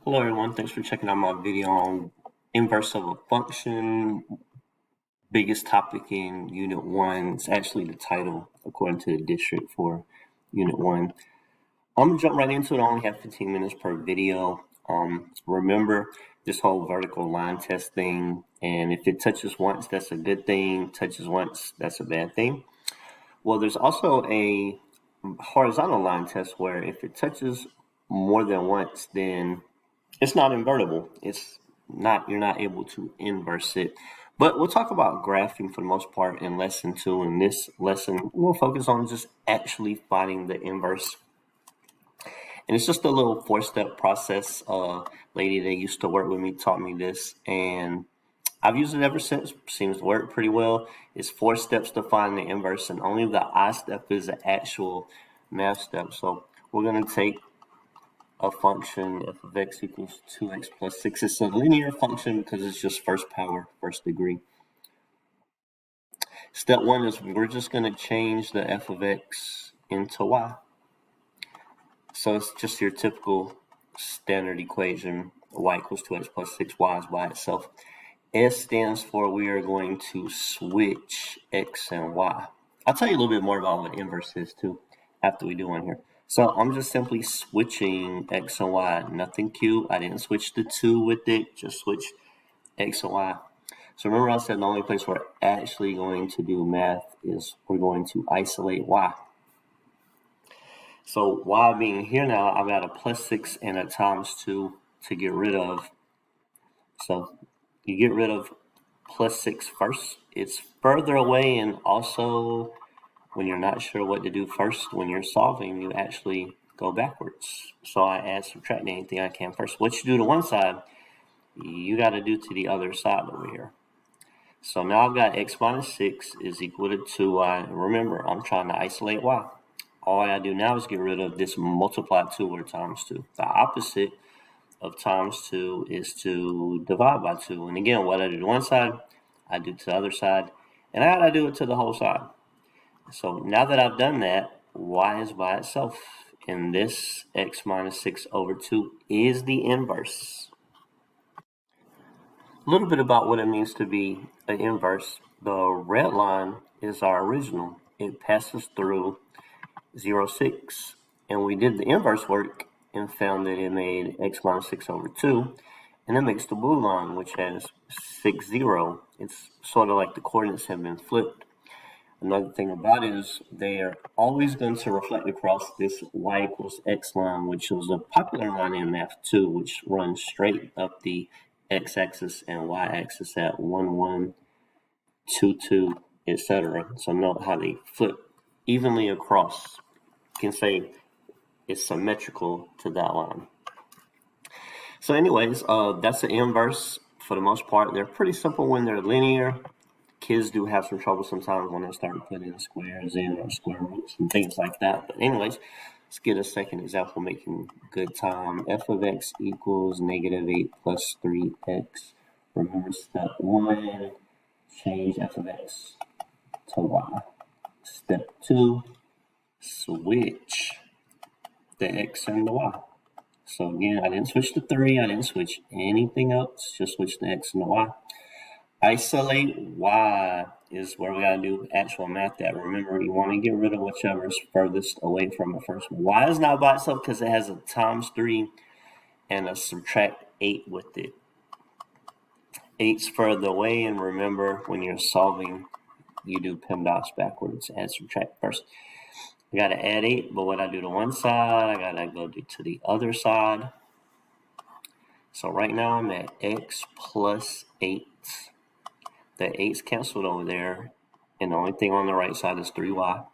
Hello everyone, thanks for checking out my video on inverse of a function. Biggest topic in Unit 1. It's actually the title according to the district for Unit 1. I'm going to jump right into it. I only have 15 minutes per video. Remember this whole vertical line test thing, and if it touches once, that's a good thing. Touches once, that's a bad thing. Well, there's also a horizontal line test where if it touches more than once, then it's not invertible. You're not able to inverse it. But we'll talk about graphing for the most part in lesson 2. In this lesson, we'll focus on just actually finding the inverse. And it's just a little 4-step process. Lady that used to work with me taught me this, and I've used it ever since. Seems to work pretty well. It's 4 steps to find the inverse, and only the I step is the actual math step. So we're going to take a function f of x equals 2x plus 6. It's a linear function because it's just first power, first degree. Step 1 is we're just going to change the f of x into y. So it's just your typical standard equation. Y equals 2x plus 6y is by itself. S stands for we are going to switch x and y. I'll tell you a little bit more about what inverse is too after we do one here. So I'm just simply switching x and y, nothing cute. I didn't switch the 2 with it, just switch x and y. So remember I said the only place we're actually going to do math is we're going to isolate y. So y being here now, I've got a plus 6 and a times 2 to get rid of. So you get rid of plus 6 first. It's further away, and also when you're not sure what to do first, when you're solving, you actually go backwards. So I add, subtract anything I can first. What you do to one side, you got to do to the other side over here. So now I've got x minus 6 is equal to 2y. Remember, I'm trying to isolate y. All I got to do now is get rid of this multiply 2 or times 2. The opposite of times 2 is to divide by 2. And again, what I do to one side, I do to the other side. And I got to do it to the whole side. So now that I've done that, y is by itself. And this x minus 6 over 2 is the inverse. A little bit about what it means to be an inverse. The red line is our original. It passes through 0, 6. And we did the inverse work and found that it made x minus 6 over 2. And that makes the blue line, which has 6, 0. It's sort of like the coordinates have been flipped. Another thing about it is they are always going to reflect across this y equals x line, which is a popular line in math too, which runs straight up the x-axis and y-axis at 1, 1, 2, 2, etc. So note how they flip evenly across. You can say it's symmetrical to that line. So anyways, that's the inverse for the most part. They're pretty simple when they're linear. Kids do have some trouble sometimes when they start putting squares in or square roots and things like that. But anyways, let's get a second example making good time. F of x equals negative 8 plus 3x. Remember step 1, change f of x to y. Step 2, switch the x and the y. So again, I didn't switch the 3, I didn't switch anything else, just switch the x and the y. Isolate y is where we got to do actual math at. Remember, you want to get rid of whichever is furthest away from the first one. Y is not by itself because it has a times 3 and a subtract 8 with it. 8's further away, and remember, when you're solving, you do PEMDAS backwards, add, subtract first. I got to add 8, but what I do to one side, I got to go do to the other side. So right now I'm at x plus 8. The 8's canceled over there, and the only thing on the right side is 3y.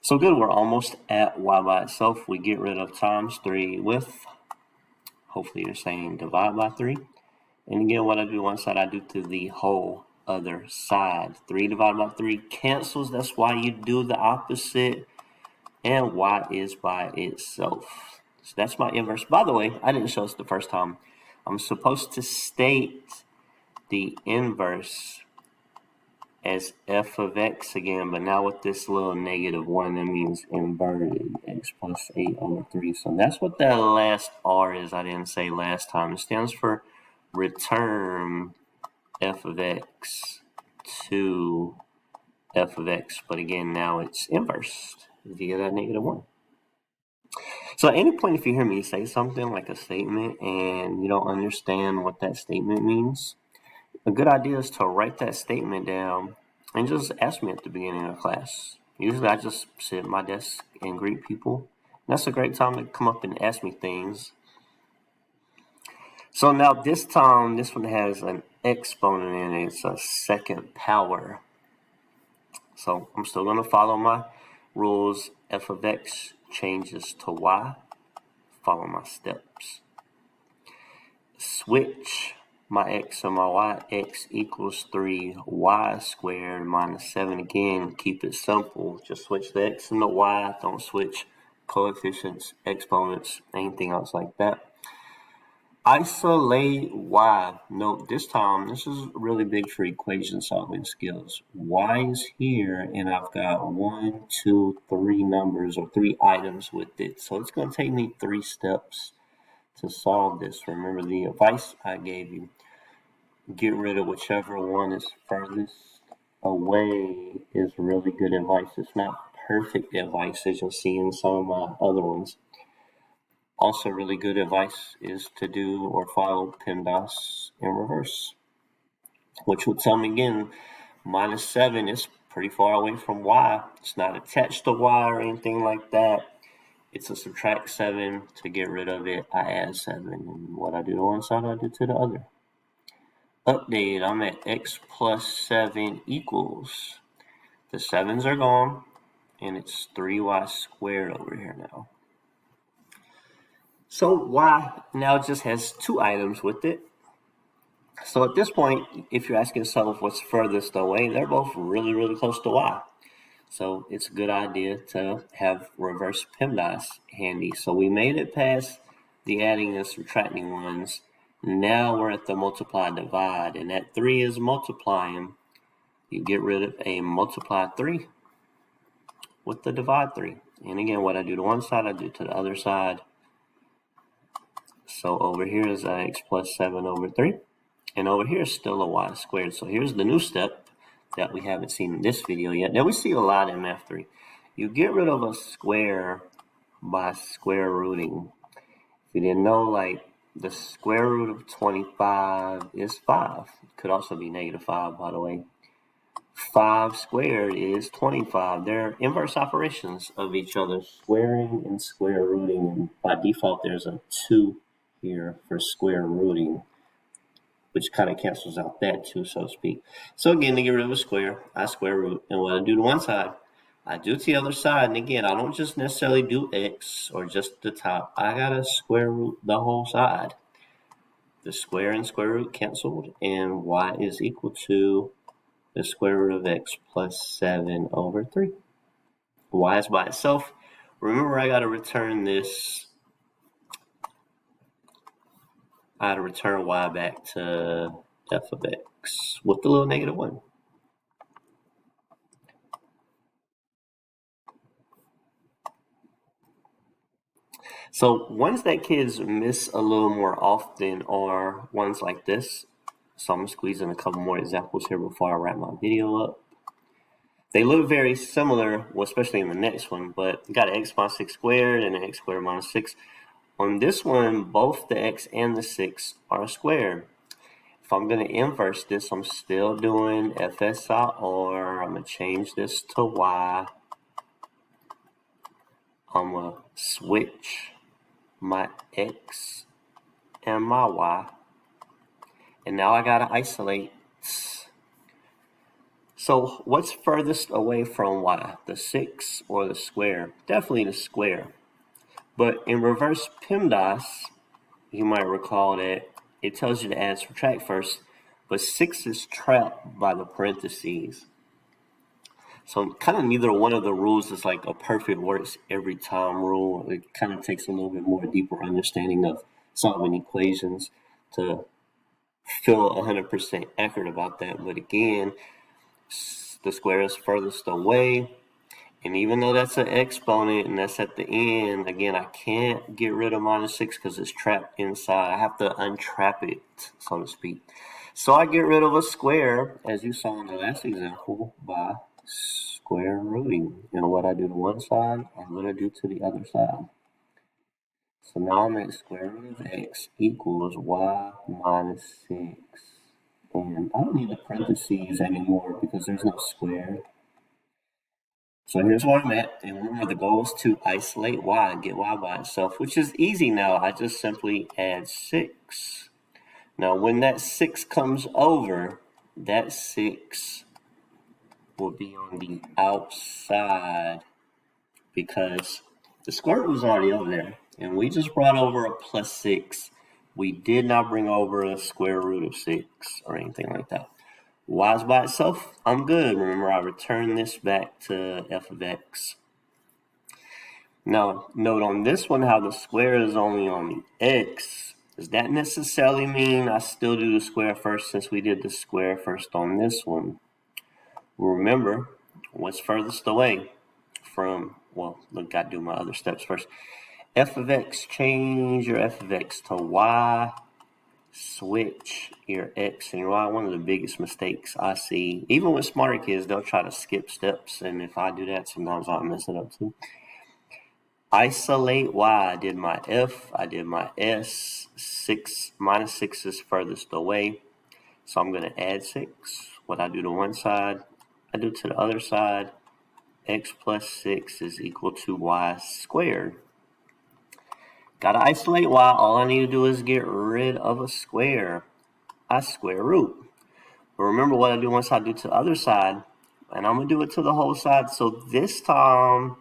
So good, we're almost at y by itself. We get rid of times 3 with, hopefully you're saying divide by 3. And again, what I do one side, I do to the whole other side. 3 divided by 3 cancels, that's why you do the opposite, and y is by itself. So that's my inverse. By the way, I didn't show this the first time. I'm supposed to state the inverse as f of x again, but now with this little -1, that means inverted x plus 8 over 3. So that's what that last r is I didn't say last time. It stands for return f of x to f of x, but again, now it's inversed via that -1. So at any point, if you hear me say something like a statement and you don't understand what that statement means, a good idea is to write that statement down and just ask me at the beginning of class. Usually I just sit at my desk and greet people. That's a great time to come up and ask me things. So now this time, this one has an exponent in it. It's a second power. So I'm still going to follow my rules. F of x changes to y. Follow my steps. Switch my x and my y. X equals 3. Y squared minus 7 again. Keep it simple. Just switch the x and the y. Don't switch coefficients, exponents, anything else like that. Isolate y. Note this time, this is really big for equation solving skills. Y is here, and I've got 1, 2, 3 numbers or 3 items with it. So it's going to take me 3 steps to solve this. Remember the advice I gave you. Get rid of whichever one is furthest away is really good advice. It's not perfect advice as you'll see in some of my other ones. Also, really good advice is to do or follow PEMDAS in reverse, which would tell me again, -7 is pretty far away from y. It's not attached to y or anything like that. It's a subtract 7. To get rid of it, I add 7. And what I do to one side, I do to the other. Update, I'm at x plus 7 equals. The 7's are gone, and it's 3y squared over here now. So y now just has 2 items with it. So at this point, if you're asking yourself what's furthest away, they're both really, really close to y. So it's a good idea to have reverse PEMDAS handy. So we made it past the adding and subtracting ones. Now we're at the multiply divide, and that 3 is multiplying. You get rid of a multiply 3 with the divide 3. And again, what I do to one side, I do to the other side. So over here is x plus 7 over 3. And over here is still a y squared. So here's the new step that we haven't seen in this video yet. Now we see a lot in Math 3. You get rid of a square by square rooting. If you didn't know, like the square root of 25 is 5. It could also be -5, by the way. 5 squared is 25. They're inverse operations of each other, squaring and square rooting. And by default, there's a 2 here for square rooting, which kind of cancels out that 2, so to speak. So again, to get rid of a square, I square root. And what I do to one side, I do to the other side. And again, I don't just necessarily do x or just the top. I got to square root the whole side. The square and square root canceled, and y is equal to the square root of x plus 7 over 3. Y is by itself. Remember, I got to return this. I got to return y back to f of x with the little -1. So ones that kids miss a little more often are ones like this. So I'm going to squeeze in a couple more examples here before I wrap my video up. They look very similar, well, especially in the next one, but you got an x minus 6 squared and an x squared minus 6. On this one, both the x and the 6 are squared. If I'm going to inverse this, I'm still doing FSIR. I'm going to change this to y. I'm going to switch my x and my y. And now I got to isolate. So what's furthest away from y? The 6 or the square? Definitely the square. But in reverse PEMDAS, you might recall that it tells you to add subtract first, but 6 is trapped by the parentheses. So kind of neither one of the rules is like a perfect works every time rule. It kind of takes a little bit more deeper understanding of solving equations to feel 100% accurate about that. But again, the square is furthest away. And even though that's an exponent and that's at the end, again, I can't get rid of minus 6 because it's trapped inside. I have to untrap it, so to speak. So I get rid of a square, as you saw in the last example, by square rooting. And what I do to one side, I'm going to do to the other side. So now I'm at square root of x equals y minus 6. And I don't need the parentheses anymore because there's no square. So here's where I'm at, and remember the goal is to isolate y and get y by itself, which is easy now. I just simply add 6. Now when that 6 comes over, that 6 will be on the outside because the square root was already over there, and we just brought over a plus 6. We did not bring over a square root of 6 or anything like that. Y is by itself, I'm good. Remember, I return this back to f of x. Now, note on this one how the square is only on the x. Does that necessarily mean I still do the square first since we did the square first on this one? Well, remember, what's furthest away from, well, look, got to do my other steps first. F of x, change your f of x to y. Switch your x and your y. One of the biggest mistakes I see, even with smarter kids, they'll try to skip steps, and if I do that, sometimes I'll mess it up too. Isolate y. I did my f, I did my s. 6 minus 6 is furthest away, so I'm going to add 6. What I do to one side, I do to the other side. X plus 6 is equal to y squared. Got to isolate y. All I need to do is get rid of a square. I square root. But remember what I do once I do to the other side, and I'm going to do it to the whole side. So this time,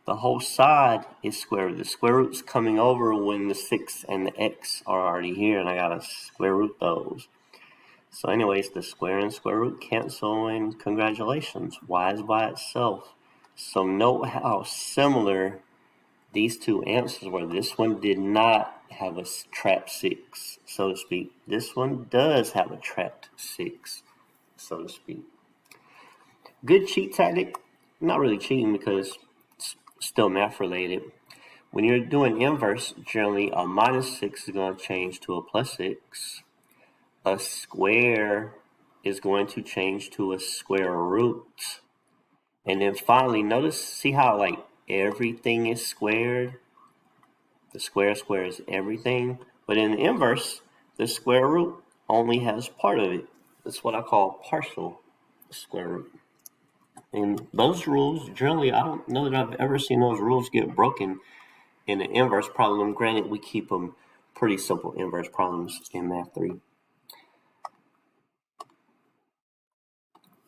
the whole side is square root. The square root's coming over when the 6 and the x are already here, and I got to square root those. So anyways, the square and square root cancel, and congratulations, y is by itself. So note how similar these two answers were. This one did not have a trapped 6, so to speak. This one does have a trapped 6, so to speak. Good cheat tactic. Not really cheating because it's still math related. When you're doing inverse, generally a minus 6 is going to change to a plus 6. A square is going to change to a square root. And then finally, notice, see how like everything is squared? The square is everything. But in the inverse, the square root only has part of it. That's what I call partial square root. And those rules, generally, I don't know that I've ever seen those rules get broken in an inverse problem. Granted, we keep them pretty simple inverse problems in Math 3.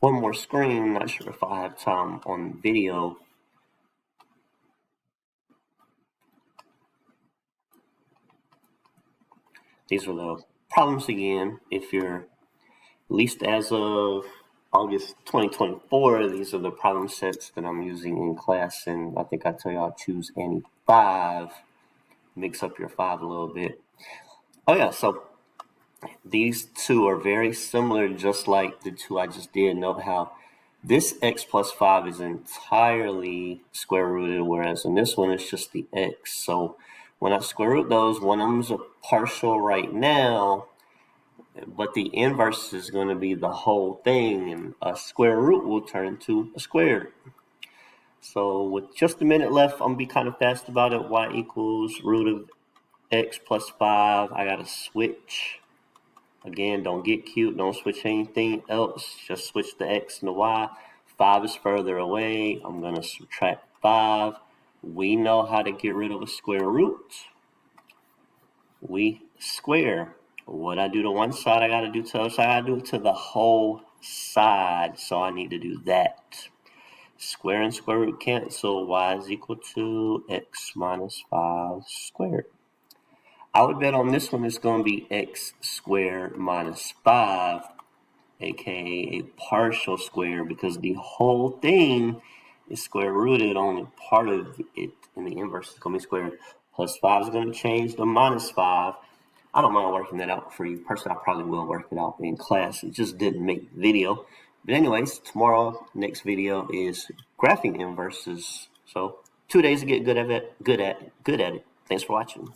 One more screen, not sure if I have time on video. These are the problems again. If you're, at least as of August 2024, these are the problem sets that I'm using in class, and I think I tell y'all choose any 5, mix up your 5 a little bit. Oh yeah, so these two are very similar, just like the two I just did. Note how this x plus 5 is entirely square rooted, whereas in this one it's just the x. So when I square root those, one of them is a partial right now, but the inverse is going to be the whole thing, and a square root will turn into a square. So with just a minute left, I'm going to be kind of fast about it. Y equals root of x plus 5. I got to switch. Again, don't get cute. Don't switch anything else. Just switch the x and the y. 5 is further away. I'm going to subtract 5. We know how to get rid of a square root. We square. What I do to one side, I got to do to the other side. I do it to the whole side. So I need to do that. Square and square root cancel. Y is equal to x minus 5 squared. I would bet on this one it's going to be x squared minus 5, aka a partial square, because the whole thing is square rooted. Only part of it in the inverse is going to be squared. Plus 5 is going to change to minus 5. I don't mind working that out for you. Personally, I probably will work it out in class. It just didn't make the video. But anyways, tomorrow, next video is graphing inverses. So 2 days to get good at it. Thanks for watching.